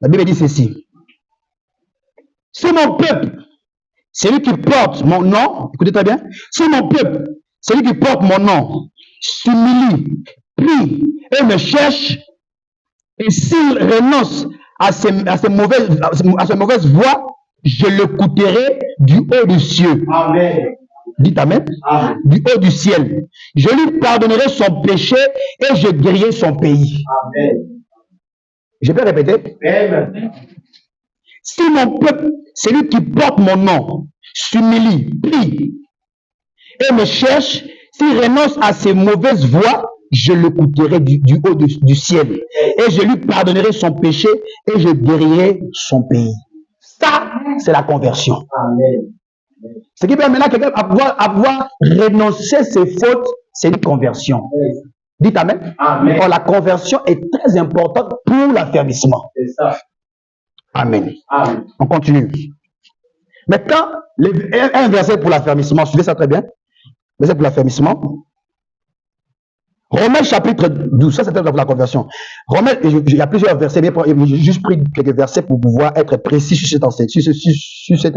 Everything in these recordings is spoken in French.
La Bible dit ceci. Si mon peuple, celui qui porte mon nom, écoutez très bien, si mon peuple, celui qui porte mon nom, s'humilie, prie et me cherche, et s'il renonce à ses mauvaises voies, je l'écouterai du haut du ciel. Amen. Dites amen. Amen. Du haut du ciel. Je lui pardonnerai son péché et je guérirai son pays. Amen. Je peux répéter. Amen. Si mon peuple, celui qui porte mon nom, s'humilie, prie et me cherche, s'il renonce à ses mauvaises voies, je l'écouterai du haut du ciel. Et je lui pardonnerai son péché et je guérirai son pays. Ça, c'est la conversion. Amen. Ce qui permet maintenant quelqu'un avoir renoncé ses fautes, c'est une conversion. Dites amen. Amen. Alors, la conversion est très importante pour l'affermissement. C'est ça. Amen. Amen. On continue. Maintenant, un verset pour l'affermissement. Suivez ça très bien. Verset pour l'affermissement. Romains chapitre 12. Ça, c'était pour la conversion. Romains, il y a plusieurs versets, mais j'ai juste pris quelques versets pour pouvoir être précis sur cette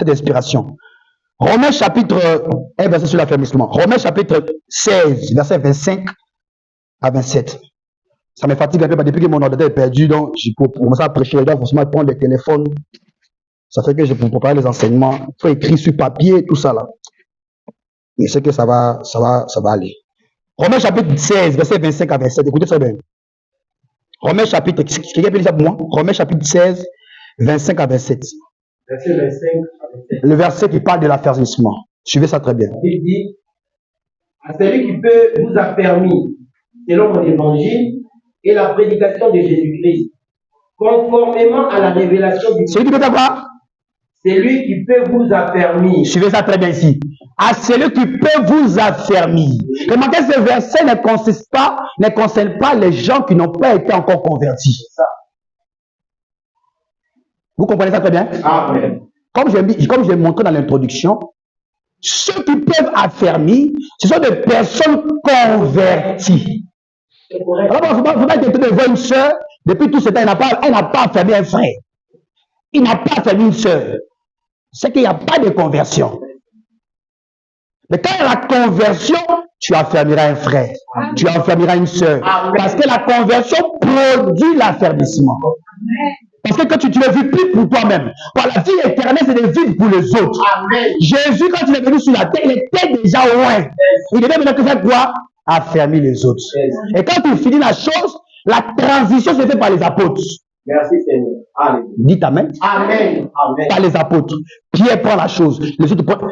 inspiration. Romains chapitre 1, verset sur l'affermissement. Romains chapitre 16, verset 25 à 27. Ça me fatigue un peu, depuis que mon ordinateur est perdu, donc pour commencer à prêcher, je dois forcément prendre le téléphone. Ça fait que pour préparer les enseignements, il faut écrire sur papier, tout ça là. Mais c'est que ça va aller. Romains chapitre 16, verset 25 à 27. Écoutez très bien. Romains chapitre, quelqu'un peut lire ça pour moi? Romains chapitre 16, 25 à 27. Verset 25 à 27. Le verset qui parle de l'affermissement. Suivez ça très bien. Il dit, à celui qui peut vous affermir, selon mon évangile et la prédication de Jésus-Christ, conformément à la révélation du... Celui qui peut avoir? C'est lui qui peut vous affermir. Suivez ça très bien ici. À celui qui peut vous affermir. Remarquez, ce verset ne concerne pas les gens qui n'ont pas été encore convertis. Vous comprenez ça très bien? Amen. Comme j'ai montré dans l'introduction, ceux qui peuvent affermir, ce sont des personnes converties. Alors, il ne faut pas être de voir une soeur, depuis tout ce temps, elle n'a pas affermi un frère. Il n'a pas affermi une soeur. C'est qu'il n'y a pas de conversion. Mais quand il y a la conversion, tu affermiras un frère, tu affermiras une soeur. Parce que la conversion produit l'affermissement. Parce que quand tu ne vis plus pour toi-même, pour la vie éternelle, c'est de vivre pour les autres. Amen. Jésus, quand il est venu sur la terre, il était déjà loin. Il devait maintenant que faire quoi? Affermir les autres. Et quand tu finis la chose, la transition se fait par les apôtres. Merci Seigneur. Amen. Dites amen. Amen. Amen. Par les apôtres. Pierre prend la chose. Les autres prennent.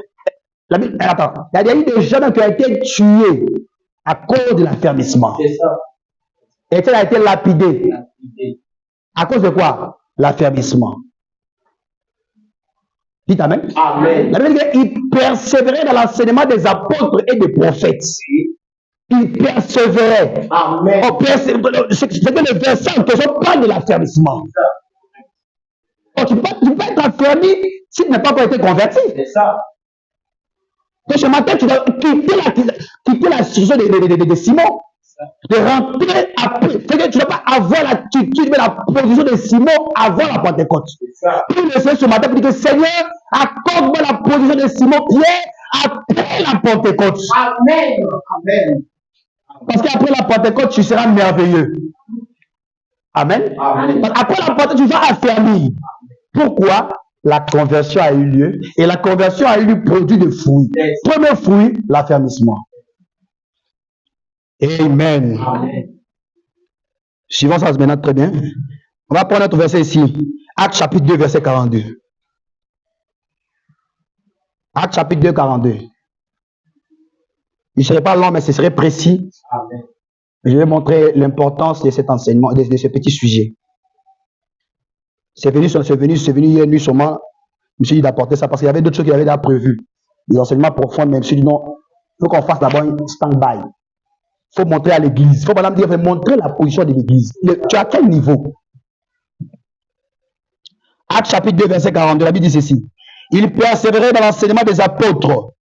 Attends. Il y a eu des gens qui ont été tués à cause de l'affermissement. C'est ça. Et il a été lapidé. À cause de quoi? L'affermissement. Dites amen. Amen. La Bible dit qu'il persévérait dans l'enseignement des apôtres et des prophètes. Il persévérait. Amen. C'est que le verset en question parle de l'affermissement. Tu peux être affermi si tu n'as pas encore été converti. C'est ça. Donc ce matin, tu dois quitter la situation de Simon. De rentrer après. C'est que tu ne dois pas avoir l'attitude, mais la position de Simon avant la Pentecôte. Puis le Seigneur ce matin dit que Seigneur, accorde-moi la position de Simon Pierre après la Pentecôte. Amen. Amen. Parce qu'après la Pentecôte, tu seras merveilleux. Amen. Amen. Après la Pentecôte, tu seras affermi. Pourquoi? La conversion a eu lieu. Et la conversion a eu lieu produit de fruits. Premier fruit, l'affermissement. Amen. Amen. Suivons ça maintenant très bien. On va prendre notre verset ici. Actes chapitre 2, verset 42. Actes chapitre 2, 42. Il ne serait pas long, mais ce serait précis. Amen. Je vais montrer l'importance de cet enseignement, de ce petit sujet. C'est venu hier nuit seulement. Je me suis dit d'apporter ça parce qu'il y avait d'autres choses qu'il avait déjà prévues. Des enseignements profonds, mais je me suis dit non, il faut qu'on fasse d'abord un stand-by. Il faut montrer à l'église. Il faut par exemple montrer la position de l'église. Tu es à quel niveau? Actes chapitre 2, verset 42, la Bible dit ceci. Il persévérait dans l'enseignement des apôtres,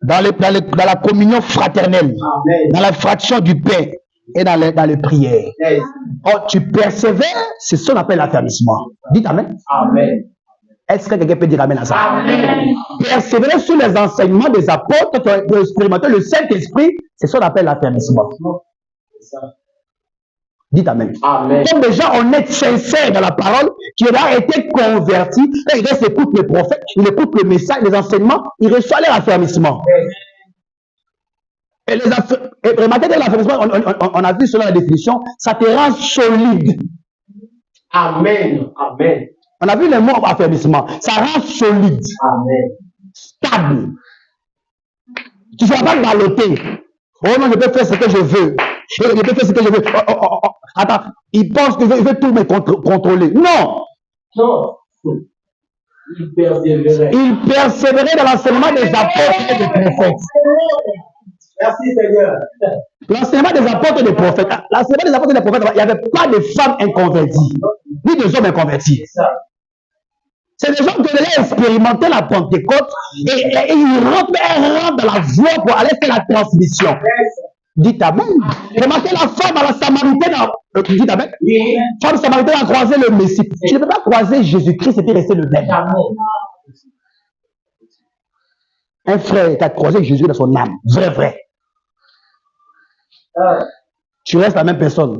dans la communion fraternelle, Amen. dans la fraction du pain et dans les prières. Or, tu persévères, c'est ce qu'on appelle l'affermissement. Dites Amen. Amen. Est-ce que quelqu'un peut dire Amen à ça? Amen. Persévérer sur les enseignements des apôtres pour expérimenter le Saint-Esprit, c'est ce qu'on appelle l'affermissement. Dites Amen. Amen. Comme des gens honnêtes, sincères dans la parole, qui ont été convertis, et ils écoutent les prophètes, ils écoutent le message, les enseignements, ils reçoivent leur affermissement. Et remarquez que l'affermissement, on a vu selon la définition, ça te rend solide. Amen. Amen. On a vu le mot affermissement, ça rend solide. Amen. Stable. Tu ne vas pas balloter. Oh non, je peux faire ce que je veux. Je peux faire ce que je veux. Attends, il pense qu'il veut tout me contrôler. Non. Non. Il persévérait. Il persévérait dans l'enseignement des apôtres et des prophètes. Merci Seigneur. L'enseignement des apôtres et des prophètes. L'enseignement des apôtres et des prophètes, il n'y avait pas de femmes inconverties, ni de hommes inconvertis. C'est des gens qui avaient expérimenté la Pentecôte et ils rentrent dans la voie pour aller faire la transmission. Dites Amen. Remarquez la femme à la Samaritaine. Dites Amen. La femme samaritaine a croisé le Messie. Tu ne peux pas croiser Jésus-Christ et puis rester le même. Un frère qui a croisé Jésus dans son âme. Vrai. Tu restes la même personne.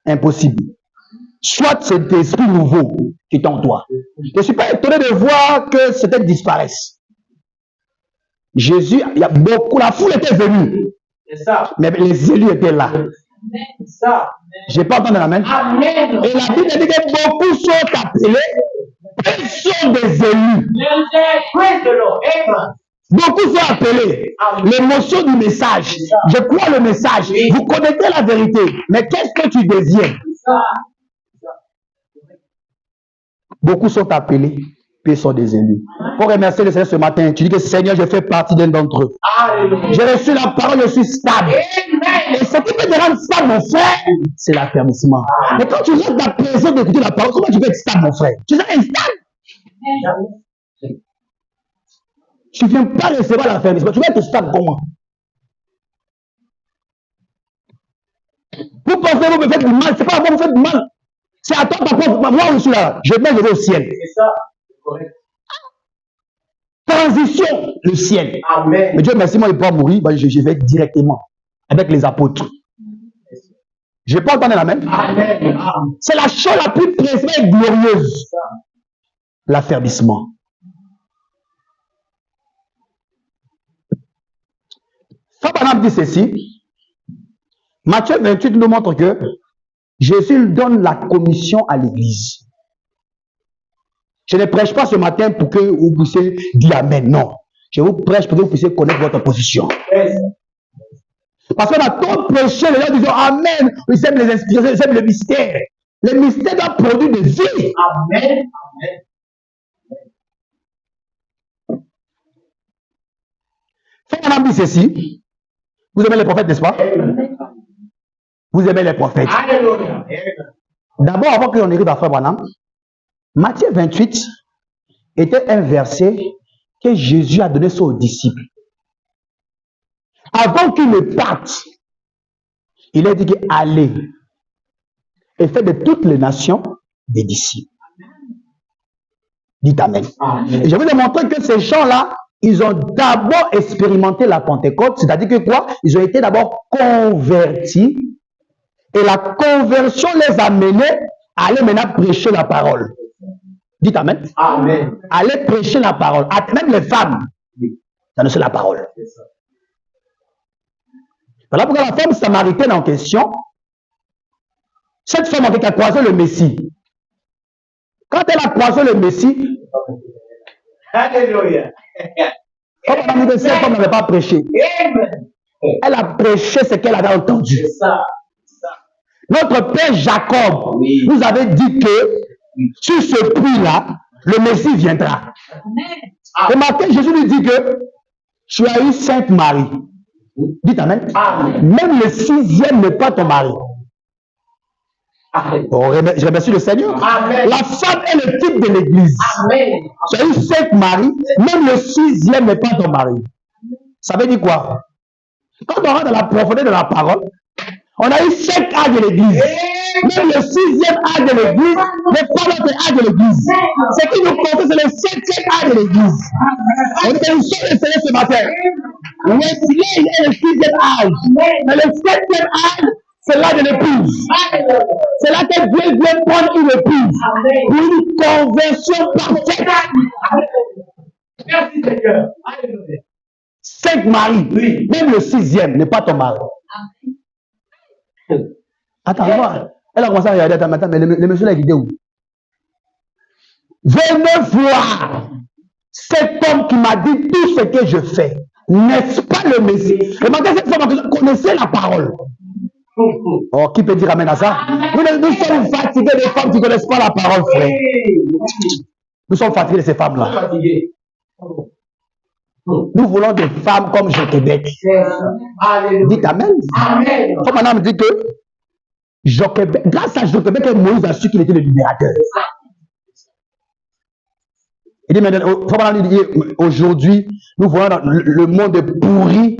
Impossible. Soit c'est l'esprit nouveau qui est en toi. Je ne suis pas étonné de voir que c'était disparaisse. Jésus, il y a beaucoup, la foule était venue. Mais les élus étaient là. Je n'ai pas entendu l'amen. Et la Bible dit que beaucoup sont appelés, ils sont des élus. Beaucoup sont appelés. L'émotion du message. Je crois le message. Vous connaissez la vérité. Mais qu'est-ce que tu deviens? Beaucoup sont appelés, puis ils sont des élus. Pour remercier le Seigneur ce matin, tu dis que Seigneur, je fais partie d'un d'entre eux. J'ai reçu la parole, je suis stable. Et ce qui peut te rendre stable, mon frère, c'est l'affermissement. Mais quand tu restes dans la présence d'écouter la parole, comment tu peux être stable, mon frère? Tu seras instable. Tu ne viens pas recevoir l'affermissement. Tu vas être stable comment? Vous pensez que vous me faites du mal, c'est pas à moi que vous faites du mal. C'est à toi, papa. Moi, je suis là. Je vais au ciel. C'est ça. C'est correct. Transition, le ciel. Amen. Mais Dieu merci, moi, il peut mourir. Ben, je vais directement avec les apôtres. Je n'ai pas entendu la même. Amen. C'est la chose la plus précieuse et glorieuse. L'affermissement. Frère dit ceci. Matthieu 28 nous montre que Jésus donne la commission à l'église. Je ne prêche pas ce matin pour que vous puissiez dire Amen. Non. Je vous prêche pour que vous puissiez connaître votre position. Parce qu'on a trop prêché, les gens disent Amen. Ils aiment les inspirations, ils aiment le mystère. Le mystère doit produire des vies. Amen. Frère, on a dit ceci. Vous aimez les prophètes, n'est-ce pas? Vous aimez les prophètes. Alléluia. D'abord, avant qu'on arrive à Frère Branham, Matthieu 28 était un verset que Jésus a donné aux disciples. Avant qu'ils ne partent, il a dit allez et faites de toutes les nations des disciples. Dites Amen. Et je vais vous montrer que ces gens-là, ils ont d'abord expérimenté la Pentecôte, c'est-à-dire que quoi? Ils ont été d'abord convertis. Et la conversion les a menés à aller maintenant prêcher la parole. Dites Amen. Amen. Aller prêcher la parole. Même les femmes, annoncer la parole. Voilà pourquoi la femme samaritaine en question, cette femme qui a croisé le Messie, quand elle a croisé le Messie, Alléluia. comme on a dit que cette femme n'avait pas prêché, elle a prêché ce qu'elle avait entendu. C'est ça. Notre père Jacob nous avait dit que sur ce puits-là, le Messie viendra. Remarquez, Jésus lui dit que tu as eu Sainte Marie. Dites Amen. Même le 6e n'est pas ton mari. Oh, je remercie le Seigneur. Amen. La femme est le type de l'église. Tu as eu Sainte Marie, même le 6e n'est pas ton mari. Ça veut dire quoi? Quand on rentre dans la profondeur de la parole, On a eu 5 âges de l'église. Même le 6e âge de l'église n'est pas notre âge de l'église. Ce qui nous compte, c'est le 7e âge de l'église. On est une seule essayer ce matin. Le filet est le 6e âge. Mais le 7e âge, c'est l'âge de l'épouse. C'est là que Dieu vient prendre une épouse pour une conversion parfaite. Merci Seigneur. 5 maris, oui. Même le 6e n'est pas ton mari. Attends, voir. Elle a commencé à regarder ta matin, mais le monsieur l'a guidé où? 29 fois, cet homme qui m'a dit tout ce que je fais, n'est-ce pas le Messie? Et maintenant, cette femme connaissait la parole. Oh, qui peut dire amen à ça? Nous sommes fatigués des femmes qui ne connaissent pas la parole, frère. Nous sommes fatigués de ces femmes-là. Nous voulons des femmes comme Jochebed. Dites amen. Comme madame dit que Jochebed, grâce à Jochebed, Moïse a su qu'il était le libérateur. Il dit maintenant, aujourd'hui, nous voyons le monde pourri.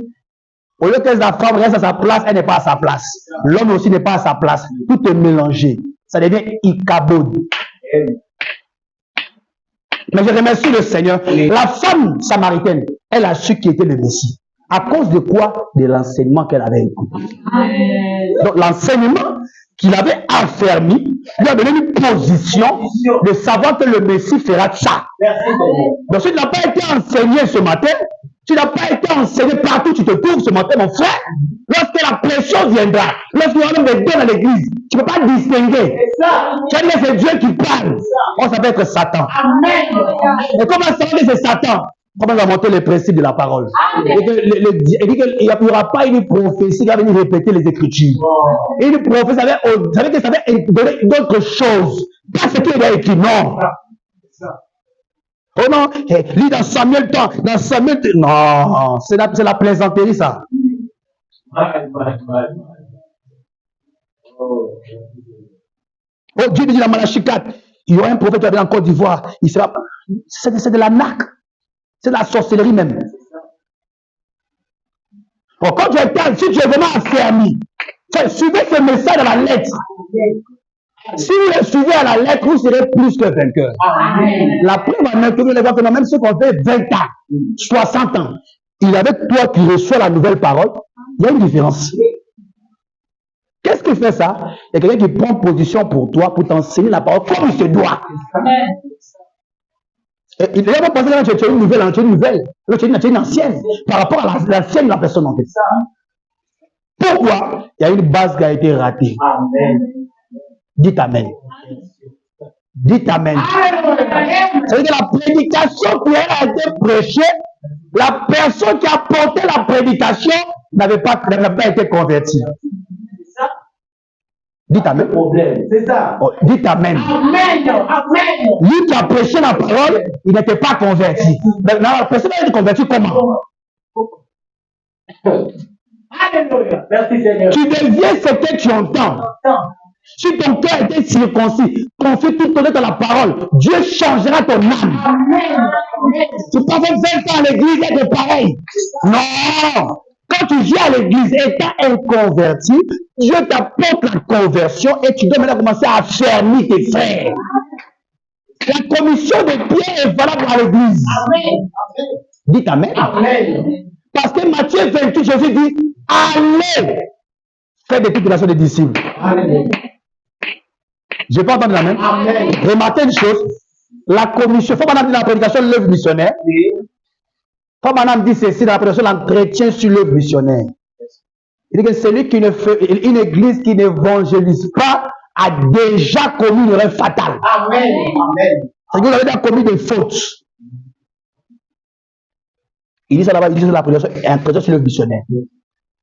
Au lieu que la femme reste à sa place, elle n'est pas à sa place. L'homme aussi n'est pas à sa place. Tout est mélangé. Ça devient Ichabod. Mais je remercie le Seigneur. La femme samaritaine, elle a su qui était le Messie. À cause de quoi? De l'enseignement qu'elle avait écouté. Donc l'enseignement qu'il avait affermi lui a donné une position de savoir que le Messie fera ça. Donc si tu n'as pas été enseigné ce matin, tu n'as pas été enseigné partout où tu te trouves ce matin, mon frère, lorsque la pression viendra, lorsqu'il y aura même des dons dans l'église, tu ne peux pas distinguer. Tu vas dire que c'est Dieu qui parle. On s'appelle que Satan. Et comment savoir que c'est Satan? Comment on va monter les principes de la parole? Il dit qu'il n'y aura pas une prophétie qui va venir répéter les Écritures. Une prophétie, vous savez que ça va donner d'autres choses. Pas ce qu'il y a écrit, non. Oh non, lis dans Samuel, dans Samuel, non, c'est la plaisanterie, ça. Oh, Dieu dit dans Malachie 4, il y aura un prophète qui va venir en Côte d'Ivoire, c'est de la naque, c'est de la sorcellerie même. Bon, quand si tu es vraiment affermi, suivez ce message dans la lettre. Si vous le suivez à la lettre, vous serez plus que vainqueur. La preuve en est que vous allez voir que même ceux qui ont fait 20 ans, 60 ans, il avec toi qui reçois la nouvelle parole, il y a une différence. Qu'est-ce qui fait ça? Il y a quelqu'un qui prend position pour toi, pour t'enseigner la parole comme il se doit. Il n'a pas pensé que tu as une nouvelle, tu as une ancienne, par rapport à l'ancienne de la personne en fait. Pourquoi? Il y a une base qui a été ratée. Amen. Dites amen. Dites amen. Ça veut dire que la prédication qui a été prêchée, la personne qui a porté la prédication n'avait pas été convertie. Dites amen. C'est ça. Oh, dites amen. Amen. Lui qui a prêché la parole, il n'était pas converti. Mais la personne a été convertie comment? Alléluia. Merci Seigneur. Tu deviens ce que tu entends. Si ton cœur était circoncis, confie tout ton être dans la parole, Dieu changera ton âme. Amen. Tu peux faire 20 ans à l'église et être pareil. Non. Quand tu viens à l'église étant inconverti, Dieu t'apporte la conversion et tu dois maintenant commencer à affermir tes frères. La commission de Pierre est valable à l'église. Amen. Dites amen. Amen. Parce que Matthieu 28, Jésus dit, allez faire des multiplications des disciples. Amen. Je n'ai pas entendu la même. Remarquez une chose, la commission, il faut maintenant dire dans la prédication de l'œuvre missionnaire. Il faut maintenant dire ceci dans la prédication de l'entretien sur l'œuvre missionnaire. Il dit que celui qui ne fait, une église qui n'évangélise pas a déjà commis une erreur fatale. Amen. Amen. C'est-à-dire que vous avez déjà commis des fautes. Il dit ça là-bas, il dit ça dans la prédication sur l'œuvre missionnaire.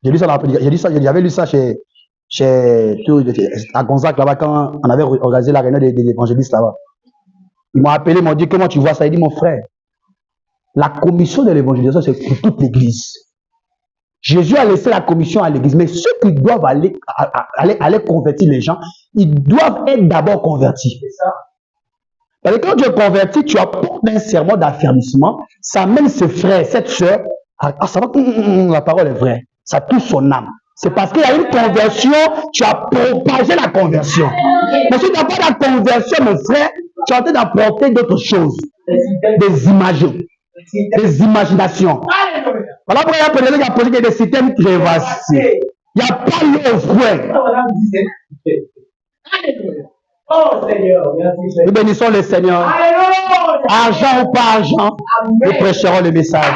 J'ai lu ça dans la prédication, j'avais lu ça à Gonzague là-bas quand on avait organisé la réunion des évangélistes là-bas. Ils m'ont appelé, ils m'ont dit comment tu vois ça? Il dit mon frère, la commission de l'évangélisation c'est pour toute l'église. Jésus a laissé la commission à l'église, mais ceux qui doivent aller convertir les gens, ils doivent être d'abord convertis. C'est ça. Parce que quand tu es converti, tu apportes un serment d'affermissement, ça amène ce frère, cette soeur, à savoir que la parole est vraie, ça touche son âme. C'est parce qu'il y a une conversion, tu as propagé la conversion. Mais si tu n'as pas la conversion, mon frère, tu es en train d'apporter d'autres choses. Des images, des imaginations. Voilà pourquoi il y a peut-être qu'il y a posé des systèmes crévassés. Il n'y a pas l'eau au fouet. Oh Seigneur, merci. Nous bénissons le Seigneur. Argent ou pas argent, nous prêcherons le message.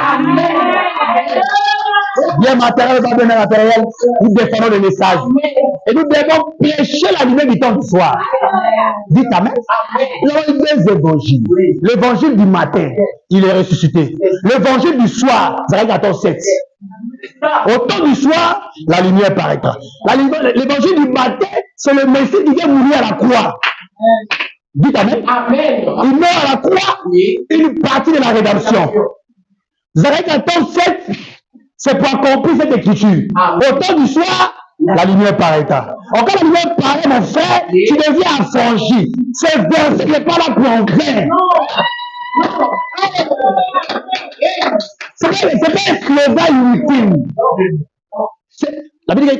Bien matériel, pas bien matériel, nous défendons le message. Et nous devons prêcher la lumière du temps du soir. Dites Amen. Nous avons deux évangiles. L'évangile du matin, il est ressuscité. L'évangile du soir, Zacharie 14:7. Au temps du soir, la lumière paraîtra. L'évangile du matin, c'est le Messie qui vient mourir à la croix. Dites Amen. Il meurt à la croix, une partie de la rédemption. Zacharie 14:7, c'est pour accomplir cette écriture. Au temps du soir, la lumière paraîtra. Quand la lumière paraît, mon frère, tu deviens affranchi. C'est verset n'est pas là pour en faire. C'est pas un esclavage ultime. La Bible dit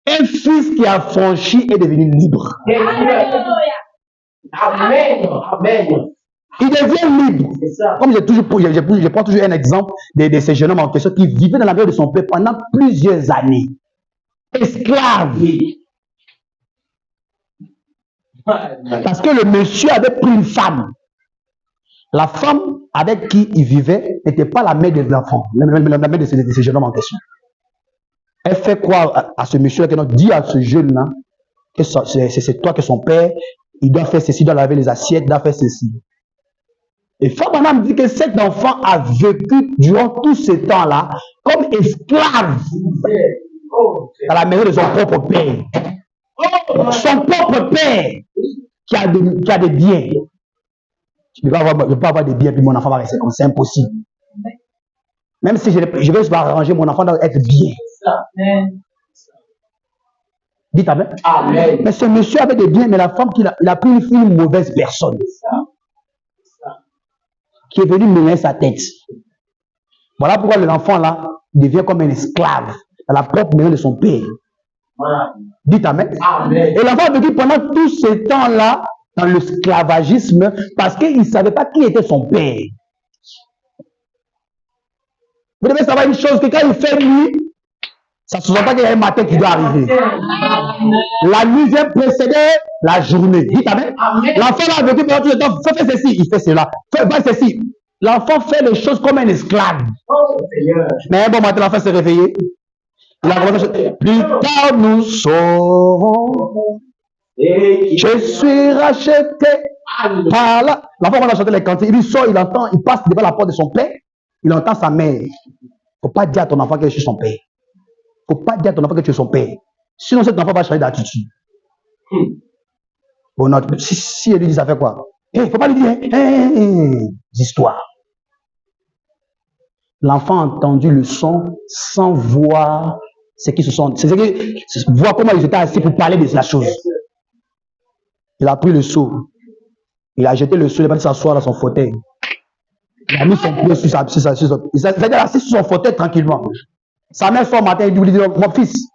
qu'un fils qui est affranchi est devenu libre. Amen. Il devient libre. Comme je prends toujours un exemple de ces jeunes hommes en question qui vivaient dans la maison de son père pendant plusieurs années. Esclaves. Parce que le monsieur avait pris une femme. La femme avec qui il vivait n'était pas la mère de l'enfant, la mère de ces jeunes hommes en question. Elle fait croire à ce monsieur qui dit à ce jeune-là que c'est toi que son père, il doit faire ceci, il doit laver les assiettes, il doit faire ceci. Et Frère Branham dit que cet enfant a vécu durant tout ce temps-là comme esclave dans la maison de son propre père. Son propre père qui a des biens. Je ne peux pas avoir des biens puis mon enfant va rester comme ça, c'est impossible. Même si je vais arranger, mon enfant doit être bien. Dites Amen. Mais ce monsieur avait des biens, mais la femme il a pris une mauvaise personne qui est venue mener sa tête. Voilà pourquoi l'enfant là devient comme un esclave dans la propre maison de son père. Dites Amen. Et l'enfant a vécu pendant tout ce temps-là dans l'esclavagisme parce qu'il ne savait pas qui était son père. Vous devez savoir une chose, que quand il fait nuit, ça ne sous-entend qu'il y a un matin qui doit arriver. La nuit vient précéder la journée. Dites Amen. L'enfant a vécu pendant tout le temps. Fais ceci, il fait cela. Fais ceci. L'enfant fait les choses comme un esclave. Mais un bon matin, l'enfant s'est réveillé. Il a commencé. Plus tard, nous saurons. Je suis racheté par là. L'enfant, on a chanté les cantiques. Il sort, il entend, il passe devant la porte de son père. Il entend sa mère. Il ne faut pas dire à ton enfant que je suis son père. Il ne faut pas dire à ton enfant que tu es son père. Sinon, cet enfant va changer d'attitude. Bon, non, si elle lui dit, ça fait quoi? Il ne faut pas lui dire histoires. L'enfant a entendu le son sans voir ce qu'ils se sont. Voir comment ils étaient assis pour parler de la chose. Il a pris le seau. Il a jeté le seau, il est parti s'asseoir dans son fauteuil. Il a mis son pied sur sa. Il s'est assis sur son fauteuil tranquillement. Sa mère sort matin, il lui dit, mon fils,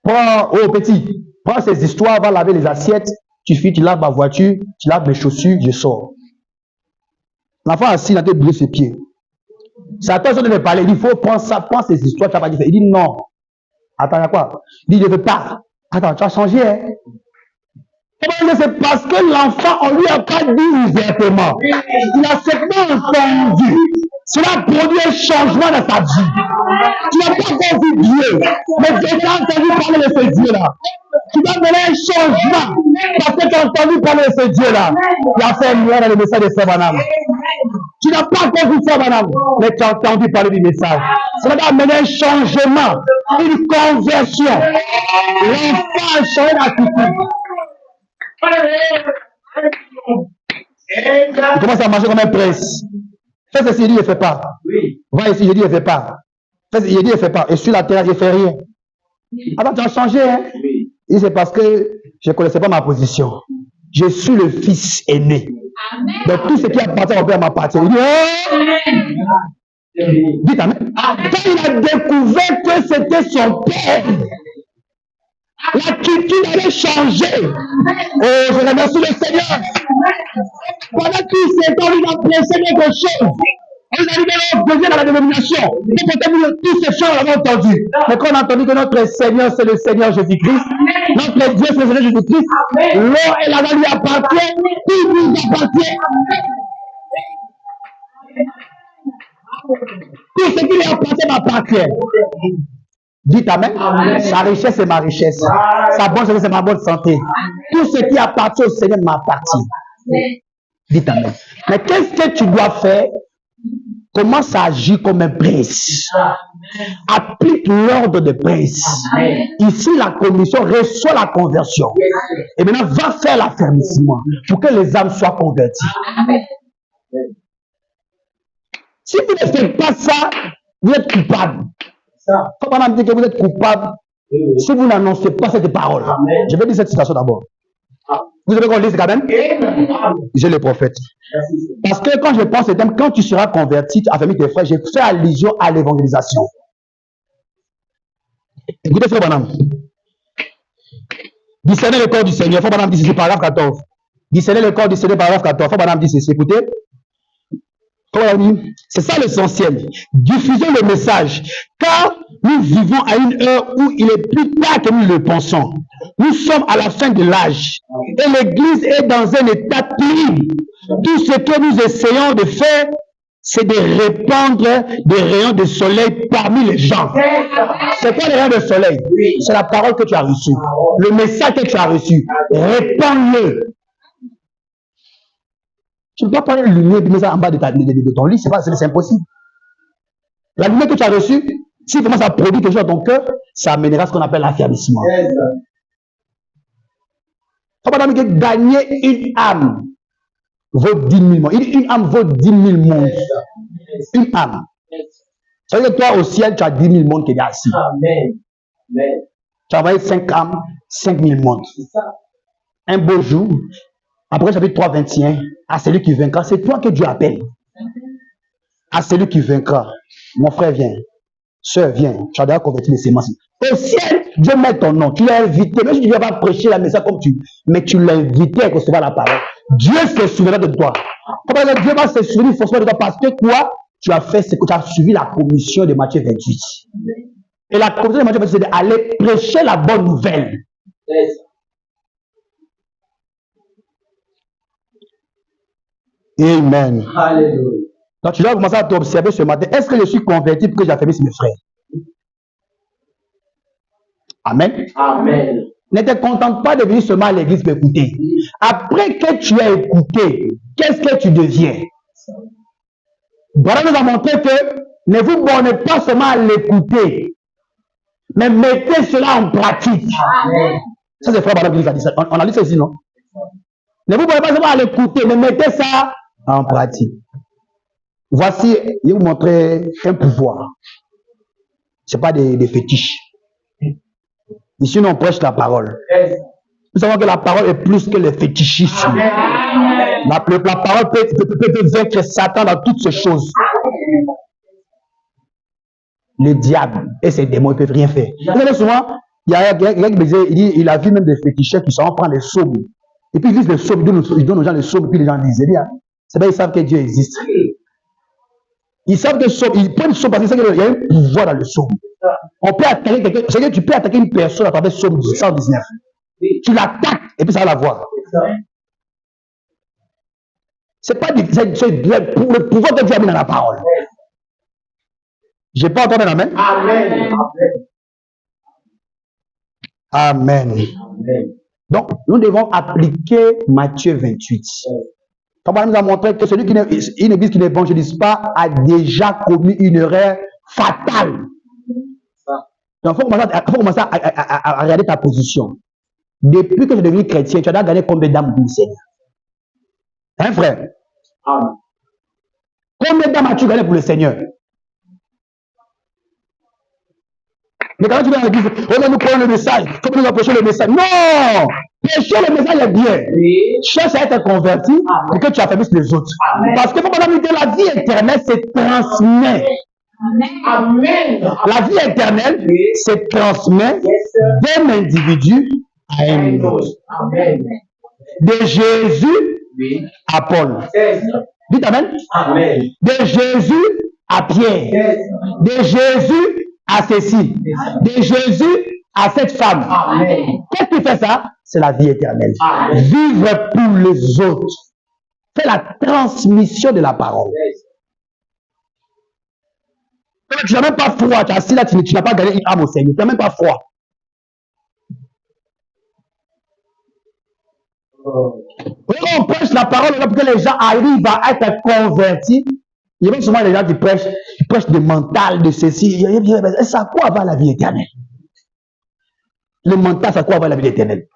prends ces histoires, va laver les assiettes, tu laves ma voiture, tu laves mes chaussures, je sors. L'enfant assis, il a brûlé ses pieds. C'est à toi de me parler, il dit, il faut prendre ça, prends ces histoires, tu vas pas dire ça. Il dit non. Attends, il y a quoi? Il dit, je ne veux pas. Attends, tu as changé, hein? C'est parce que l'enfant, on lui a pas dit ouvertement. Il a simplement entendu. Cela produit un changement dans sa vie. Tu n'as pas encore vu Dieu, mais tu as entendu parler de ce Dieu-là. Tu vas mener un changement parce que tu as entendu parler de ce Dieu-là. Il a fait un lien dans le message de Frère Branham. Tu n'as pas encore vu Frère Branham, mais tu as entendu parler du message. Cela va amener un changement, une conversion. L'enfant a changé d'attitude. Il commence à marcher comme un prince. Fais ceci, il dit, ne fais pas. Va ici, je dis, ne fais pas. Il dit, ne fais pas. Et sur la terre, je ne fais rien. Attends, tu as changé, hein? Il dit, c'est parce que je ne connaissais pas ma position. Je suis le fils aîné. Donc tout ce qui appartient au père m'appartient. Il dit, Dites amen. Quand il a découvert que c'était son père, la culture allait changer. Oh, je remercie le Seigneur. Pendant tous ces temps, il a pressé quelque chose. On a dit que l'on devient dans la dénomination. Peut-être tous ces choses, on l'a entendu. Mais quand on a entendu que notre Seigneur, c'est le Seigneur Jésus-Christ, notre Dieu, c'est le Seigneur Jésus-Christ, l'eau et la lui appartient, tout nous appartient. Tout ce qui lui appartient m'appartient. Dites amen. Sa richesse, c'est ma richesse. Sa bonne santé, c'est ma bonne santé. Tout ce qui appartient au Seigneur m'appartient. Dites amen. Mais qu'est-ce que tu dois faire? Commence à agir comme un prince. Applique l'ordre de prince. Ici, la commission reçoit la conversion. Et maintenant, va faire l'affermissement pour que les âmes soient converties. Si vous ne faites pas ça, vous êtes coupable. Il faut pas dire que vous êtes coupable si vous n'annoncez pas cette parole. Je vais dire cette citation d'abord. Vous avez qu'on lise quand même? J'ai le prophète. Parce que quand je pense, quand tu seras converti, affermi tes frères, j'ai fait allusion à l'évangélisation. Écoutez, frère Branham. Discernez le corps du Seigneur. Frère Branham dit ceci, paragraphe 14. Discernez le corps du Seigneur, paragraphe 14. Frère Branham dit ceci. Écoutez. C'est ça l'essentiel. Diffusons le message. Car nous vivons à une heure où il est plus tard que nous le pensons. Nous sommes à la fin de l'âge. Et l'Église est dans un état terrible. Tout ce que nous essayons de faire, c'est de répandre des rayons de soleil parmi les gens. C'est quoi les rayons de soleil? C'est la parole que tu as reçue. Le message que tu as reçu. Répands-le. Tu ne peux pas prendre une lumière et mettre ça en bas de ton lit, c'est impossible. La lumière que tu as reçue, si vraiment ça produit quelque chose dans ton cœur, ça amènera ce qu'on appelle l'affermissement. Il faut pas que gagner une âme vaut 10 000 mondes. Une âme vaut 10 000 mondes. Une âme. Ça veut dire que toi au ciel, tu as 10 000 mondes qui est assis. Tu as envoyé 5 âmes, 5 000 mondes. Un beau jour, après chapitre 3, 21, à celui qui vaincra, c'est toi que Dieu appelle. À celui qui vaincra, mon frère vient, soeur vient, tu as déjà converti les semences. Au ciel, Dieu met ton nom, tu l'as invité, même si tu ne viens pas prêcher la message comme mais tu l'as invité à recevoir la parole. Dieu se souviendra de toi. Comment Dieu va se souvenir forcément de toi? Parce que quoi? Tu as fait ce que tu as suivi la commission de Matthieu 28. Et la commission de Matthieu 28, c'est d'aller prêcher la bonne nouvelle. Amen. Alléluia. Donc tu dois commencer à t'observer ce matin. Est-ce que je suis converti pour que j'affermisse mes frères? Amen. Amen. Ne te contente pas de venir seulement à l'église pour écouter. Après que tu as écouté, qu'est-ce que tu deviens? Branham nous a montré que ne vous bornez pas seulement à l'écouter, mais mettez cela en pratique. Amen. Ça c'est frère Branham qui a dit ça. On a lu ça ici, non? Ne vous bornez pas seulement à l'écouter, mais mettez ça en pratique. Voici, je vais vous montrer un pouvoir. Ce n'est pas des fétiches. Ici, nous on prêche la parole. Nous savons que la parole est plus que le fétichisme. La parole peut vaincre Satan dans toutes ces choses. Le diable et ses démons ne peuvent rien faire. Vous savez, souvent, il y a quelqu'un qui me disait, il a vu même des féticheurs qui sont prendre les psaumes. Et puis ils lisent les psaumes, ils donnent aux gens les psaumes, et puis les gens disent, c'est bien, ils savent que Dieu existe. Ils savent que ils prennent le psaume parce qu'ils savent qu'il y a un pouvoir dans le psaume. On peut attaquer quelqu'un, c'est que tu peux attaquer une personne à travers le psaume 119. Tu l'attaques et puis ça va la voir. C'est pas le pouvoir que Dieu a mis dans la parole. Je n'ai pas entendu amen. Amen. Amen. Donc, nous devons appliquer Matthieu 28. Comme on nous a montré que celui qui une église qui n'évangélise pas a déjà commis une erreur fatale. Donc, il faut commencer à regarder ta position. Depuis que tu es devenu chrétien, tu as gagné combien d'âmes pour le Seigneur? Hein, frère? Amen. Combien d'âmes as-tu gagné pour le Seigneur? Mais quand tu viens à l'église, on va nous prendre le message, il faut que nous approchions le message. Non! Prêcher le message est bien. Cherche à être converti pour que tu affermisses les autres. Amen. Parce que pour la vie éternelle se transmet Amen. La vie éternelle se transmet d'un individu à un autre. Amen. De Jésus à Paul. Dites Amen. Amen. De Jésus à Pierre. De Jésus à Cécile. De Jésus à cette femme. Amen. Qu'est-ce qui fait ça? C'est la vie éternelle. Amen. Vivre pour les autres. C'est la transmission de la parole. Tu n'as même pas froid. Tu es assis là, tu n'as pas gagné une âme au Seigneur. Tu n'as même pas froid. Quand on prêche la parole, pour que les gens arrivent à être convertis, il y a souvent les gens qui prêchent de mental, de ceci. Ça a quoi avoir la vie éternelle? Le mental, ça a quoi avoir la vie éternelle?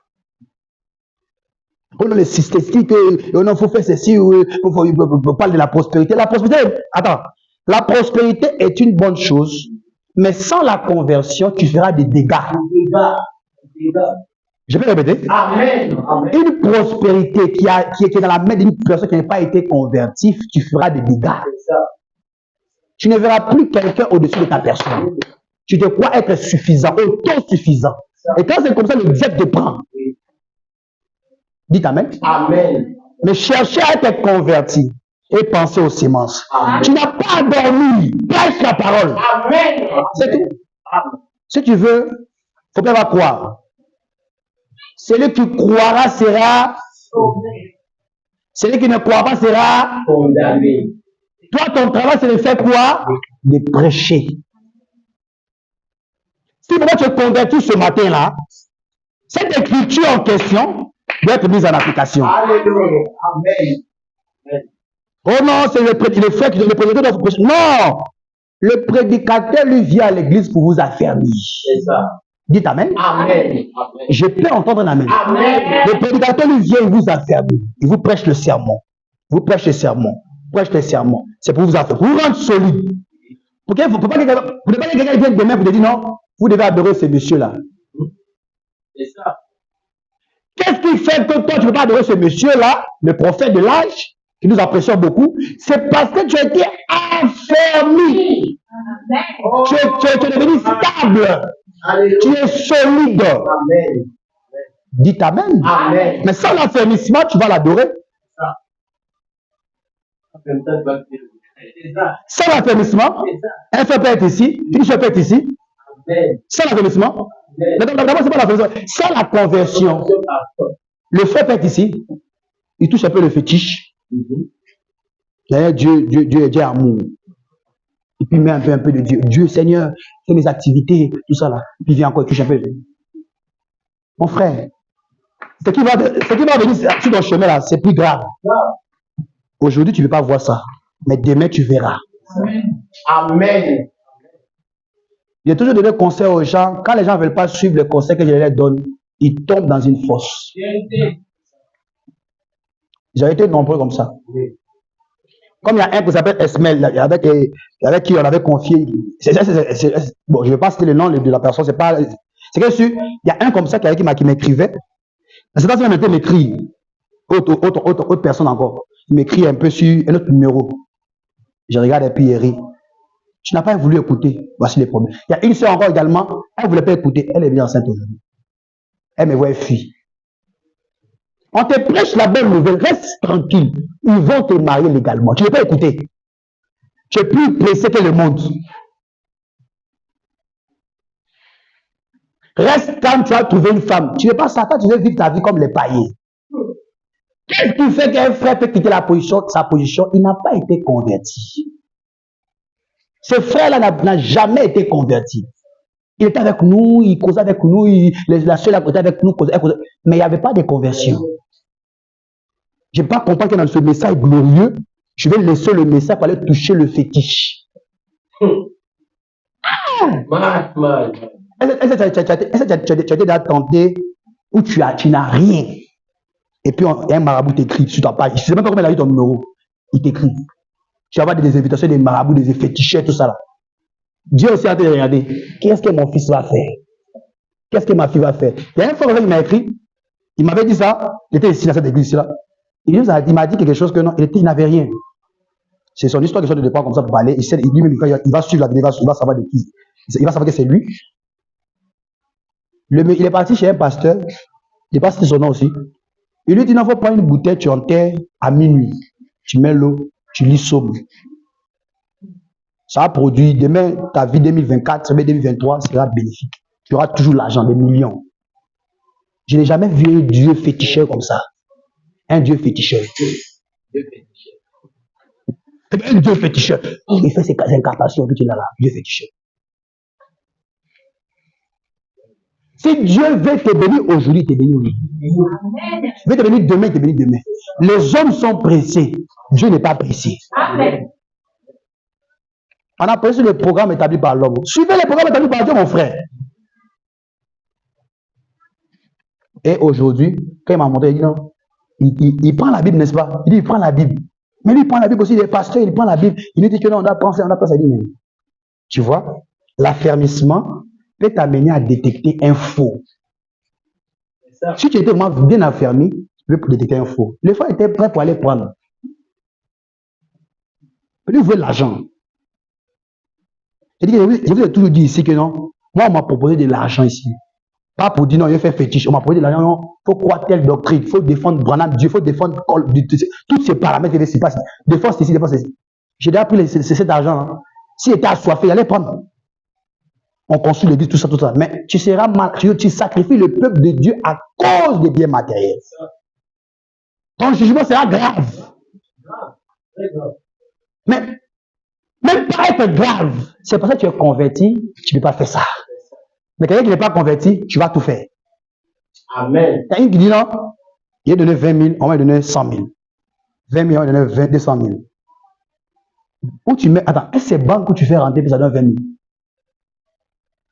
On a le systématique, il faut faire ceci, on parle de la prospérité. La prospérité, attends, la prospérité est une bonne chose, mais sans la conversion, tu feras des dégâts. Je peux répéter? Amen. Amen. Une prospérité qui est dans la main d'une personne qui n'a pas été convertie, tu feras des dégâts. Tu ne verras plus quelqu'un au-dessus de ta personne. Tu te crois être suffisant, autosuffisant. Et quand c'est comme ça, le diable te prend. Dites Amen. Amen. Mais cherchez à être converti et penser aux semences. Amen. Tu n'as pas dormi. Prêche la parole. Amen. C'est tout. Si tu veux, il faut pas croire. Celui qui croira sera sauvé. Celui qui ne croit pas sera condamné. Toi, ton travail, c'est de faire quoi? De prêcher. Si moi tu es converti ce matin-là, cette écriture en question doit être mise en application. Alléluia. Amen. Oh non, c'est le frère qui doit le prédicateur doit vous prêcher. Non! Le prédicateur, lui, vient à l'église pour vous affermir. C'est ça. Dites Amen. Amen. Je peux entendre un Amen. Amen. Le prédicateur, lui, vient, il vous affermir. Il vous prêche le sermon. Vous prêchez le sermon. Prêche les sermons. C'est pour vous affermir. Pour vous rendre solide. Pour ne pas que quelqu'un vienne demain pour te dire non, vous devez adorer ce monsieur-là. C'est ça. Qu'est-ce qui fait que toi, tu ne peux pas adorer ce monsieur-là, le prophète de l'âge, qui nous apprécions beaucoup? C'est parce que tu as été affermi. Oh. Tu es devenu stable. Alléluia. Tu es solide. Amen. Dites Amen. Amen. Mais sans l'affermissement, tu vas l'adorer. Sans l'affermissement, un frère peut être ici, une soeur peut être ici. Amen. Sans l'affermissement, d'abord, c'est pas l'affermissement. Sans la conversion, le frère peut être ici, il touche un peu le fétiche. Dieu est Dieu amour. Et puis il met un peu de Dieu. Dieu, Seigneur, fais mes activités, tout ça là. Puis il vient encore, il touche un peu. Mon frère, ce qui va venir sur ton chemin là, c'est plus grave. Aujourd'hui, tu ne peux pas voir ça. Mais demain, tu verras. Amen. J'ai toujours donné conseil aux gens. Quand les gens ne veulent pas suivre le conseil que je leur donne, ils tombent dans une fosse. Ils ont été nombreux comme ça. Comme il y a un qui s'appelle Esmel, avec qui on avait confié. Bon, je ne vais pas citer le nom de la personne. C'est que il y a un comme ça qui m'écrivait. C'est pas si on m'écrit. Autre personne encore. Il m'écrit un peu sur un autre numéro. Je regarde et puis il rit. Tu n'as pas voulu écouter. Voici les problèmes. Il y a une soeur encore également. Elle ne voulait pas écouter. Elle est bien enceinte aujourd'hui. Elle me voit, elle fuit. On te prêche la bonne nouvelle. Reste tranquille. Ils vont te marier légalement. Tu ne veux pas écouter. Tu es plus pressé que le monde. Reste quand tu as trouvé une femme. Tu ne veux pas ça. Tu veux vivre ta vie comme les païens. Qu'est-ce qui fait qu'un frère peut quitter sa position? Il n'a pas été converti. Ce frère-là n'a jamais été converti. Il était avec nous, il causait avec nous, la seule à côté avec nous, causait, mais il n'y avait pas de conversion. Je ne peux pas comprendre que dans ce message glorieux, je vais laisser le message pour aller toucher le fétiche. Est-ce que tu as déjà tenté où tu n'as rien? Et puis, un marabout t'écrit sur ta page. Je ne sais même pas comment il a eu ton numéro. Il t'écrit. Tu vas avoir des invitations, des marabouts, des féticheurs, tout ça là. Dieu aussi a été regardé. Qu'est-ce que mon fils va faire? Qu'est-ce que ma fille va faire? Il y a un frère qui m'a écrit. Il m'avait dit ça. Il était ici dans cette église-là. Il m'a dit quelque chose que non. Il n'avait rien. C'est son histoire qui sort de départ comme ça pour parler. Lui-même, quand il va suivre la vidéo, il va savoir de qui. Il va savoir que c'est lui. Il est parti chez un pasteur. Il n'est pas cité son nom aussi. Il lui dit, non, il faut prendre une bouteille, tu enterres à minuit. Tu mets l'eau, tu lis Somme. Ça va produire, demain, ta vie 2024, 2023 sera bénéfique. Tu auras toujours l'argent, des millions. Je n'ai jamais vu un Dieu féticheur comme ça. Un Dieu féticheur. Un Dieu féticheur. Il fait ses incantations, puis tu l'as là. Dieu féticheur. Si Dieu veut te bénir aujourd'hui, il te bénit aujourd'hui. Il veut te bénir demain, il te bénit demain. Les hommes sont pressés. Dieu n'est pas pressé. Amen. On a pressé le programme établi par l'homme. Suivez le programme établi par Dieu, mon frère. Et aujourd'hui, quand il m'a montré, il dit non. Il prend la Bible, n'est-ce pas? Il dit, il prend la Bible. Mais lui, il prend la Bible aussi, il est pasteur, il prend la Bible. Il nous dit que non, on doit prendre ça, on doit prendre ça. Il dit, mais, tu vois, l'affermissement peut t'amener à détecter un faux. Si tu étais vraiment bien affermi, tu peux détecter un faux. Les fois étaient prêts pour aller prendre. Lui, il veut l'argent. Je vous ai toujours dit ici que non, moi, on m'a proposé de l'argent ici. Pas pour dire non, il fait fétiche. On m'a proposé de l'argent, non, il faut croire telle doctrine, il faut défendre Branham, Dieu, il faut défendre tous ces paramètres qui se passent. Défense ici, défense ici. J'ai déjà pris cet argent. Hein. S'il était assoiffé, il allait prendre. On construit l'église, tout ça. Mais tu seras malheureux, tu sacrifies le peuple de Dieu à cause des biens matériels. Ton jugement sera grave. Mais même pas être grave. C'est pour ça que tu es converti, tu ne peux pas faire ça. Mais quelqu'un qui n'est pas converti, tu vas tout faire. Amen. Quelqu'un qui dit non, il a donné 20 000, on va lui donner 100 000. 20 000, on va lui donner 200 000. Où tu mets, attends, est-ce que c'est banque où tu fais rentrer puis ça donne 20 000?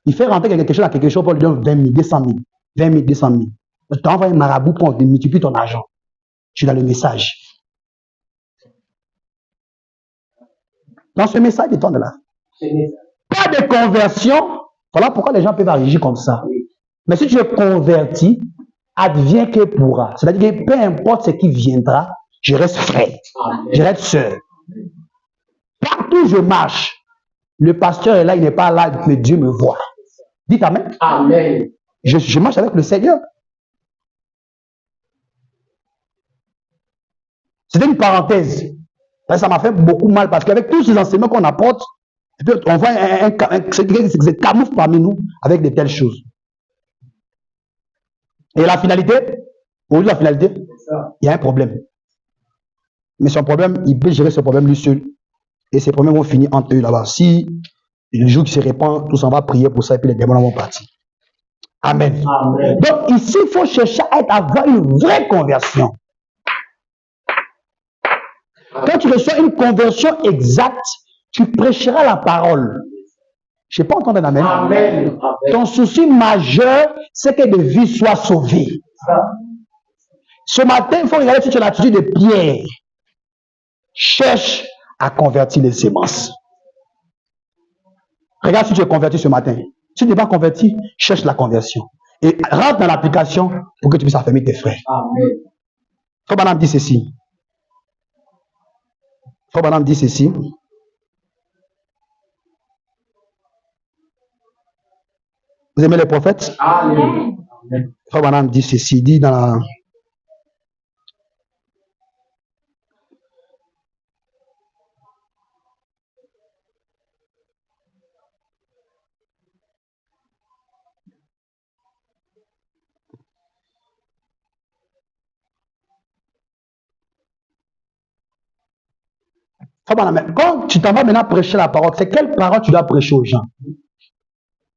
Il fait rentrer quelque chose à quelque chose pour lui donner 20 000, 200 000. 20 000, 200 000. Tu t'envoies un marabout pour multiplier ton argent. Tu as le message. Dans ce message, il est de là. Pas de conversion. Voilà pourquoi les gens peuvent agir comme ça. Mais si tu es converti, advient que pourra. C'est-à-dire que peu importe ce qui viendra, je reste frère. Je reste sœur. Partout où je marche, le pasteur est là, il n'est pas là, mais Dieu me voit. Dites amen. Amen. Je marche avec le Seigneur. C'était une parenthèse. Ça m'a fait beaucoup mal parce qu'avec tous ces enseignements qu'on apporte, et puis on voit c'est camoufle parmi nous avec de telles choses. Et la finalité, au lieu de la finalité, il y a un problème. Mais son problème, il peut gérer ce problème lui seul. Et ces problèmes vont finir entre eux là-bas. Si le jour qui se répand, tous on va prier pour ça et puis les démons vont partir. Amen. Amen. Donc ici, il faut chercher à avoir une vraie conversion. Quand tu reçois une conversion exacte, tu prêcheras la parole. Je n'ai pas entendu un amen. Amen. Ton souci majeur, c'est que des vies soient sauvées. Ce matin, il faut regarder si tu as l'attitude de Pierre. Cherche à convertir les sémences. Regarde si tu es converti ce matin. Si tu n'es pas converti, cherche la conversion. Et rentre dans l'application pour que tu puisses affermir tes frères. Amen. Frère Branham dit ceci. Frère Branham dit ceci. Vous aimez les prophètes? Amen. Frère Branham dit ceci. Il dit dans la... Quand tu t'en vas maintenant prêcher la parole, c'est quelle parole tu dois prêcher aux gens?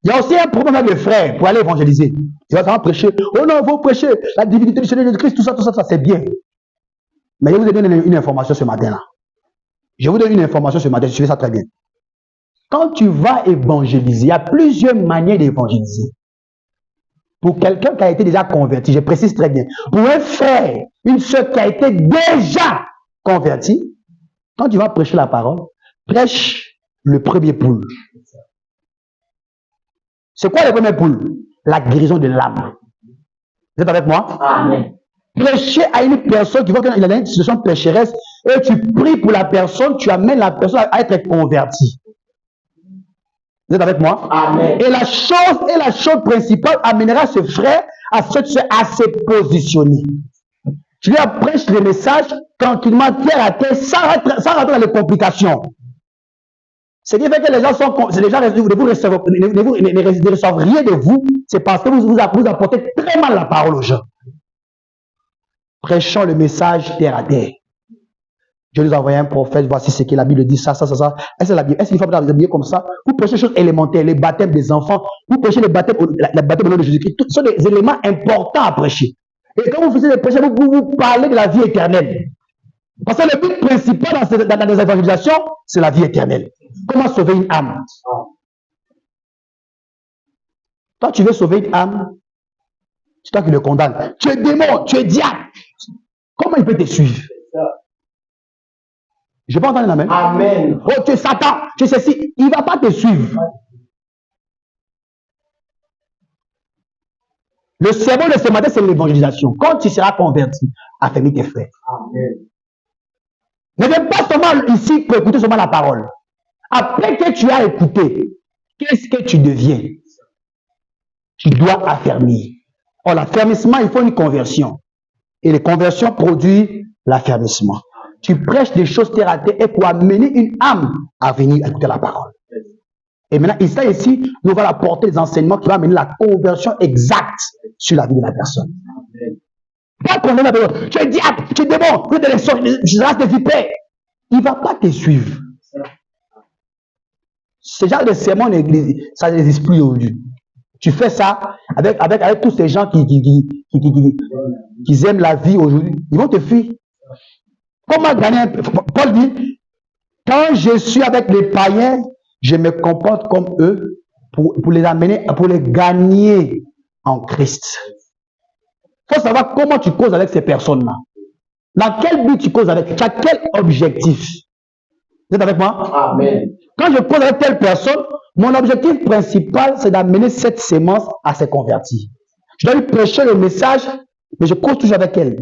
Il y a aussi un problème avec les frères pour aller évangéliser. Tu vas prêcher. Oh non, il faut prêcher la divinité du Seigneur Jésus-Christ, tout ça, c'est bien. Mais je vous ai donné une information ce matin-là. Je vous donne une information ce matin, suivez ça très bien. Quand tu vas évangéliser, il y a plusieurs manières d'évangéliser. Pour quelqu'un qui a été déjà converti, je précise très bien. Pour un frère, une soeur qui a été déjà converti, quand tu vas prêcher la parole, prêche le premier poule. C'est quoi le premier poule? La guérison de l'âme. Vous êtes avec moi? Amen. prêcher à une personne qui voit qu'il a une situation pécheresse et tu pries pour la personne, tu amènes la personne à être convertie. Vous êtes avec moi? Amen. Et la chose principale amènera ce frère à se positionner. Tu lui prêches le message tranquillement, terre à terre, sans rentrer dans les complications. Ce qui fait que les gens ne reçoivent rien de vous, c'est parce que vous apportez très mal la parole aux gens. Prêchons le message terre à terre. Dieu nous a envoyé un prophète, voici ce que la Bible dit, ça. Est-ce qu'il faut vous habiller comme ça? Vous prêchez des choses élémentaires, les baptêmes des enfants, vous prêchez le baptême au nom de Jésus-Christ. Ce sont des éléments importants à prêcher. Et quand vous faites des prêches, vous parlez de la vie éternelle. Parce que le but principal dans les évangélisations, c'est la vie éternelle. Comment sauver une âme? Toi, tu veux sauver une âme, c'est toi qui le condamnes. Tu es démon, tu es diable. Comment il peut te suivre? Je peux entendre l'amen? Amen. Oh, tu es Satan, tu es ceci. Il ne va pas te suivre. Le cerveau de ce matin, c'est l'évangélisation. Quand tu seras converti, affermis tes frères. Amen. Ne viens pas seulement ici pour écouter seulement la parole. Après que tu as écouté, qu'est-ce que tu deviens? Tu dois affermir. Or, l'affermissement, il faut une conversion. Et les conversions produisent l'affermissement. Tu prêches des choses terre à terre et pour amener une âme à venir écouter la parole. Et maintenant, ici, nous allons apporter des enseignements qui vont amener la conversion exacte sur la vie de la personne. Pas condamner la personne. Tu es diable, tu es démon, tu es des races de vipères. Il ne va pas te suivre. Ce genre de sermon, ça n'existe plus aujourd'hui. Tu fais ça avec tous ces gens qui aiment la vie aujourd'hui. Ils vont te fuir. Comment gagner? Paul dit, quand je suis avec les païens, je me comporte comme eux pour les amener, pour les gagner en Christ. Il faut savoir comment tu causes avec ces personnes-là. Dans quel but tu causes avec? Tu as quel objectif? Vous êtes avec moi? Amen. Quand je cause avec telle personne, mon objectif principal, c'est d'amener cette sémence à se convertir. Je dois lui prêcher le message, mais je cause toujours avec elle.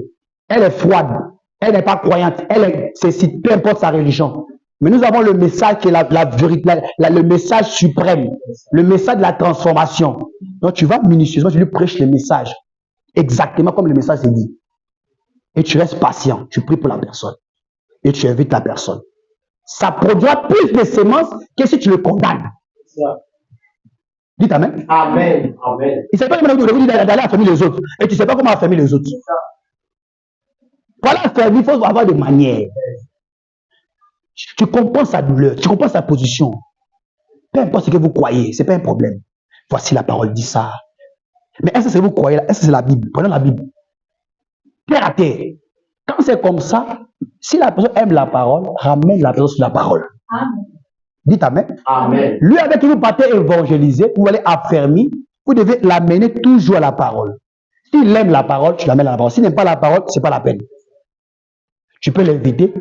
Elle est froide. Elle n'est pas croyante. Peu importe sa religion. Mais nous avons le message qui est la vérité, le message suprême, le message de la transformation. Donc tu vas minutieusement, tu lui prêches le message, exactement comme le message est dit. Et tu restes patient, tu pries pour la personne. Et tu invites la personne. Ça produira plus de semences que si tu le condamnes. Dites Amen. Amen. Amen. Il ne s'agit pas d'aller affermir les autres. Et tu ne sais pas comment affermir les autres. Voilà, il faut avoir des manières. Tu comprends sa douleur, tu comprends sa position. Peu importe ce que vous croyez, ce n'est pas un problème. Voici la parole dit ça. Mais est-ce que vous croyez là? Est-ce que c'est la Bible? Prenons la Bible. Terre à terre. Quand c'est comme ça, si la personne aime la parole, ramène la personne sur la parole. Amen. Dites Amen. Amen. Lui avec qui vous partez évangéliser, vous allez affermir, vous devez l'amener toujours à la parole. S'il aime la parole, tu l'amènes à la parole. S'il n'aime pas la parole, ce n'est pas la peine. Tu peux l'inviter.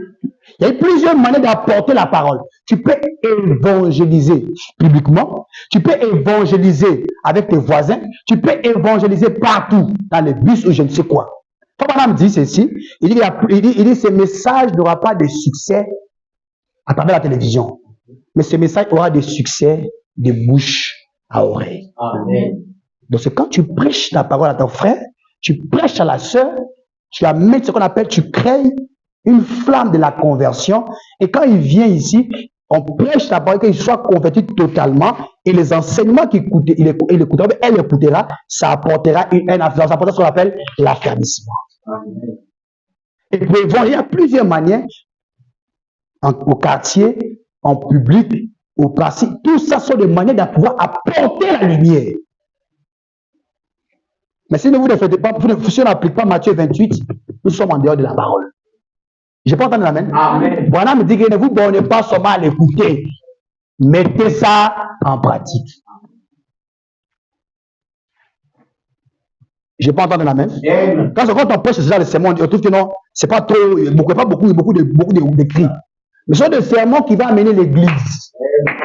Il y a plusieurs manières d'apporter la parole. Tu peux évangéliser publiquement. Tu peux évangéliser avec tes voisins. Tu peux évangéliser partout, dans les bus ou je ne sais quoi. Quand madame dit ceci, il dit ce message n'aura pas de succès à travers la télévision. Mais ce message aura des succès de bouche à oreille. Amen. Donc c'est quand tu prêches la parole à ton frère, tu prêches à la sœur, tu amènes ce qu'on appelle, tu crées une flamme de la conversion. Et quand il vient ici, on prêche la parole, qu'il soit converti totalement. Et les enseignements qu'il écoutera, elle écoutera, ça apportera une influence, ça apportera ce qu'on appelle l'affermissement. Et pour il y a plusieurs manières, au quartier, en public, au passé. Tout ça sont des manières de pouvoir apporter la lumière. Mais si vous ne faites pas, si on n'applique pas Matthieu 28, nous sommes en dehors de la parole. Je peux entendre l'amen? Amen. Voilà, me dit que ne vous bornez pas seulement à l'écouter. Mettez ça en pratique. Je peux entendre l'amen? Quand on prêche ce genre de sermons, on trouve que non, c'est pas trop, pas beaucoup de cris. Mais ce sont des sermons qui vont amener l'église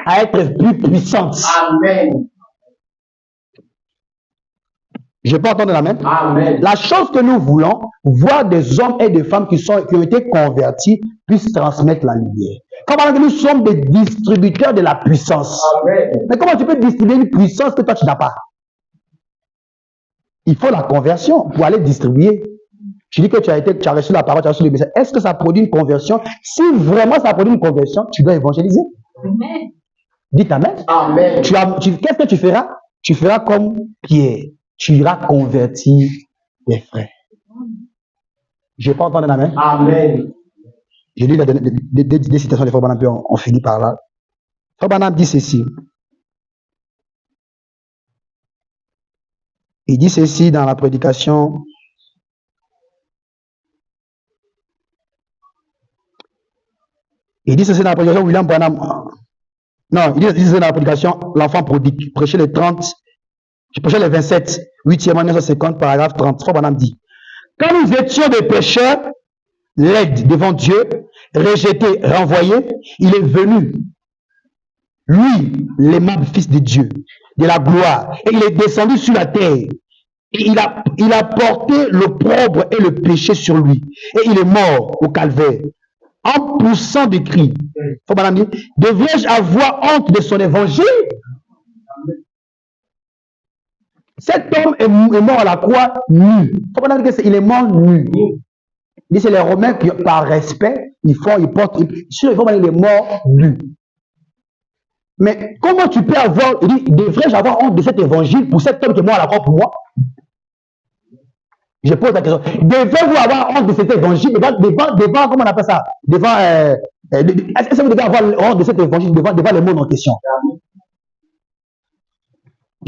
à être plus puissante. Amen. Je peux entendre l'amen? Amen. La chose que nous voulons, voir des hommes et des femmes qui ont été convertis puissent transmettre la lumière. Comment nous sommes des distributeurs de la puissance. Amen. Mais comment tu peux distribuer une puissance que toi tu n'as pas? Il faut la conversion pour aller distribuer. Tu dis que tu as reçu la parole, tu as reçu le message. Est-ce que ça produit une conversion? Si vraiment ça produit une conversion, tu dois évangéliser. Amen. Dites amen. Amen. Qu'est-ce que tu feras? Tu feras comme Pierre. Tu iras convertir les frères. Je n'ai pas entendu amen. Amen. Je lis des citations de Frère Branham, puis on finit par là. Frère Branham dit ceci. Il dit ceci dans la prédication. Il dit ceci dans la prédication William Branham. Non, il dit ceci dans la prédication L'enfant prodigue. Prêcher les 30. Je prêchais les 27, 8e, 1950, paragraphe 30. Frère Branham dit: quand nous étions des pécheurs, laids devant Dieu, rejetés, renvoyés, il est venu, lui, l'aimable Fils de Dieu, de la gloire, et il est descendu sur la terre. Et il a porté l'opprobre et le péché sur lui. Et il est mort au calvaire, en poussant des cris. Frère Branham dit: devrais-je avoir honte de son évangile? Cet homme est mort à la croix nu. Il est mort nu. Il dit c'est les Romains qui, par respect, il est mort nu. Mais comment tu peux avoir, il dit, devrais-je avoir honte de cet évangile pour cet homme qui est mort à la croix pour moi? Je pose la question. Devez-vous avoir honte de cet évangile devant comment on appelle ça? Devant, est-ce que vous devez avoir honte de cet évangile devant le monde en question?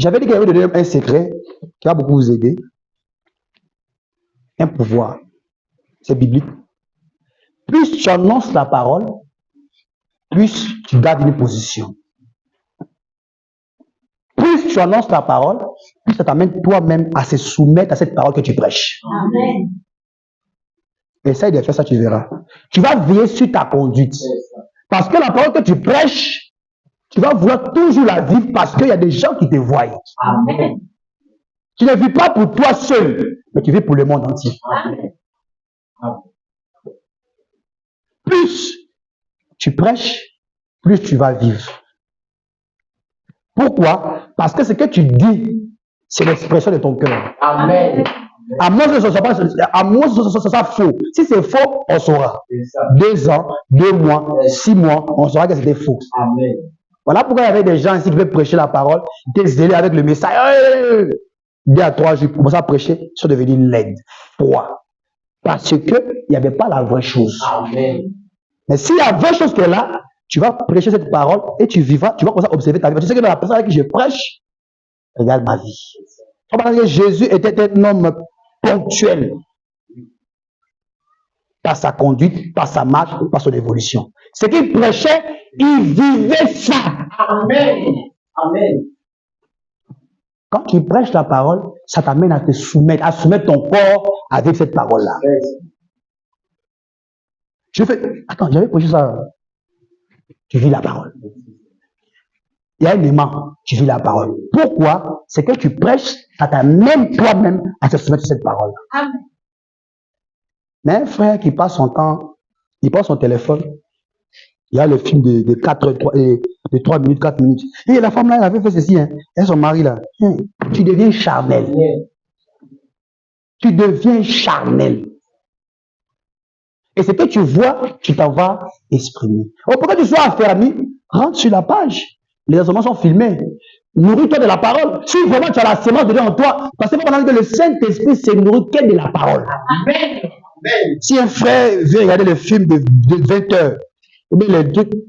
J'avais dit qu'il y avait donné un secret qui va beaucoup vous aider. Un pouvoir. C'est biblique. Plus tu annonces la parole, plus tu gardes une position. Plus tu annonces la parole, plus ça t'amène toi-même à se soumettre à cette parole que tu prêches. Amen. Essaye de faire ça, tu verras. Tu vas veiller sur ta conduite. Parce que la parole que tu prêches, tu vas vouloir toujours la vivre parce qu'il y a des gens qui te voient. Amen. Tu ne vis pas pour toi seul, mais tu vis pour le monde entier. Amen. Plus tu prêches, plus tu vas vivre. Pourquoi? Parce que ce que tu dis, c'est l'expression de ton cœur. Amen. À moins que ce soit faux. Si c'est faux, on saura. 2 ans, 2 mois, 6 mois, on saura que c'était faux. Amen. Voilà pourquoi il y avait des gens ici qui veulent prêcher la parole, ils étaient zélés avec le message. 2 à 3 jours, pour commencer à prêcher, ils sont devenus laides, froids. Parce qu'il n'y avait pas la vraie chose. Amen. Mais si la vraie chose qui est là, tu vas prêcher cette parole et tu vivras, tu vas commencer à observer ta vie. Tu sais que dans la personne avec qui je prêche, regarde ma vie. Jésus était un homme ponctuel par sa conduite, par sa marche, par son évolution. Ce qu'il prêchait, il vivait ça. Amen. Amen. Quand tu prêches la parole, ça t'amène à te soumettre, à soumettre ton corps avec cette parole-là. Je fais, attends, j'avais prêché ça. Tu vis la parole. Il y a un aimant, tu vis la parole. Pourquoi? C'est que tu prêches, ça t'amène toi-même à te soumettre à cette parole. Amen. Mais un frère qui passe son temps, il prend son téléphone, il y a le film de 3 minutes, 4 minutes. Et la femme là, elle avait fait ceci, hein. Et son mari là, tu deviens charnel. Tu deviens charnel. Et ce que tu vois, tu t'en vas exprimer. Pour que tu sois affermi, rentre sur la page. Les enseignements sont filmés. Nourris-toi de la parole. Si vraiment tu as la sémence de Dieu en toi, parce que le Saint-Esprit se nourrit que de la parole. Amen. Si un frère veut regarder le film de 20 heures,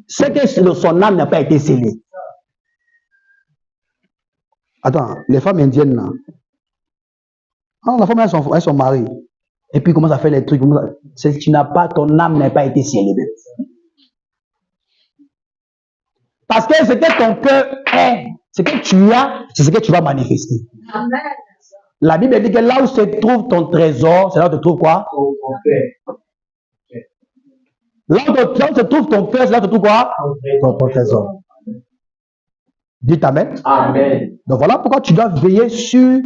c'est que son âme n'a pas été scellée. Attends, les femmes indiennes là. Ah, la femme elles sont mariées. Et puis commence à faire les trucs. Tu n'as pas, ton âme n'a pas été scellée. Parce que ce que ton cœur est, ce que tu as, c'est ce que tu vas manifester. Amen. La Bible dit que là où se trouve ton trésor, c'est là où se trouve quoi? Là où se trouve ton cœur, c'est là où se trouve quoi? Ton trésor. Dites Amen. Amen. Donc voilà pourquoi tu dois veiller sur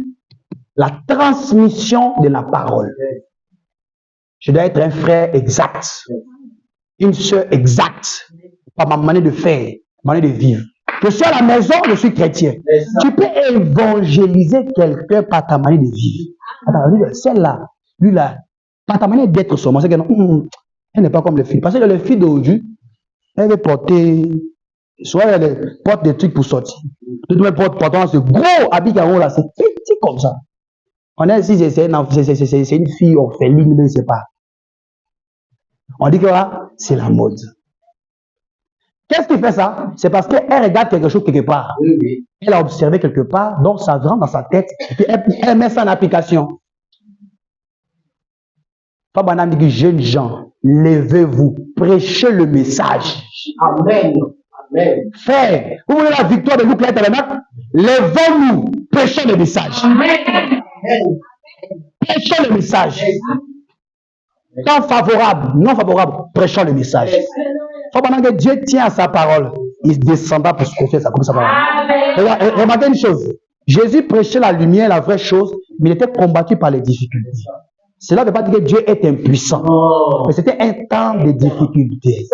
la transmission de la parole. Je dois être un frère exact, une sœur exacte, par ma manière de faire, ma manière de vivre. Je suis à la maison, je suis chrétien. Tu peux évangéliser quelqu'un par ta manière de vivre. Attends, celle-là, lui là, par ta manière d'être sur moi, c'est que non, elle n'est pas comme les filles. Parce que les filles d'aujourd'hui, elles veulent porter, soit elles portent des trucs pour sortir. D'autres elles portent pourtant ce gros habit carreau là, c'est petit comme ça. On a ici, c'est une fille orpheline, mais je ne sais pas. On dit que là, c'est la mode. Qu'est-ce qui fait ça? C'est parce qu'elle regarde quelque chose quelque part. Elle a observé quelque part, donc ça rentre dans sa tête, et puis elle met ça en application. Papa dit, jeunes gens, levez-vous, prêchez le message. Amen. Amen. Frère, vous voulez la victoire de Loup-Claire Tabernacle? Levons-nous, prêchons le message. Amen. Prêchons le message. Tant favorable, non favorable, prêchons le message. Pendant que Dieu tient à sa parole, il descendra pour se confier comme sa parole. Remarquez une chose. Jésus prêchait la lumière, la vraie chose, mais il était combattu par les difficultés. Cela ne veut pas dire que Dieu est impuissant. Mais c'était un temps de difficultés,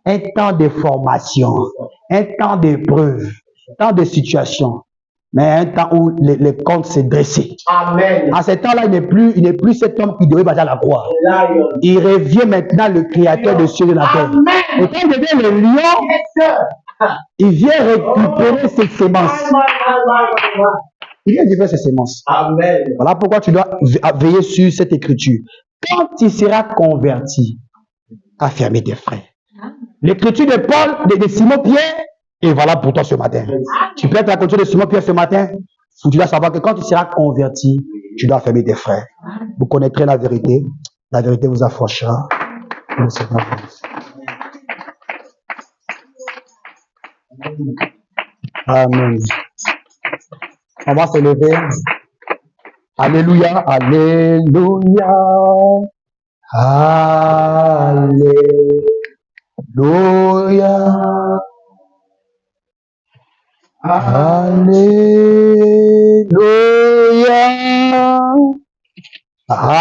un temps de formation, un temps d'épreuve, un temps de situation. Mais un temps où les comptes s'est dressé. Amen. À ce temps-là, il n'est plus cet homme qui devait passer à la croix. Il revient maintenant le créateur de cieux et de la terre. Et quand il devient le lion, il vient récupérer ses semences. Il vient récupérer ses semences. Amen. Voilà pourquoi tu dois veiller sur cette écriture. Quand tu seras converti, affermis tes frères. L'écriture de Paul, de Simon-Pierre, est valable pour toi ce matin. Tu peux être à côté de Simon-Pierre ce matin. Tu dois savoir que quand tu seras converti, tu dois affermir tes frères. Vous connaîtrez la vérité vous affranchira. Amen. On va se lever. Alléluia, alléluia. Alléluia. Alléluia. Alléluia.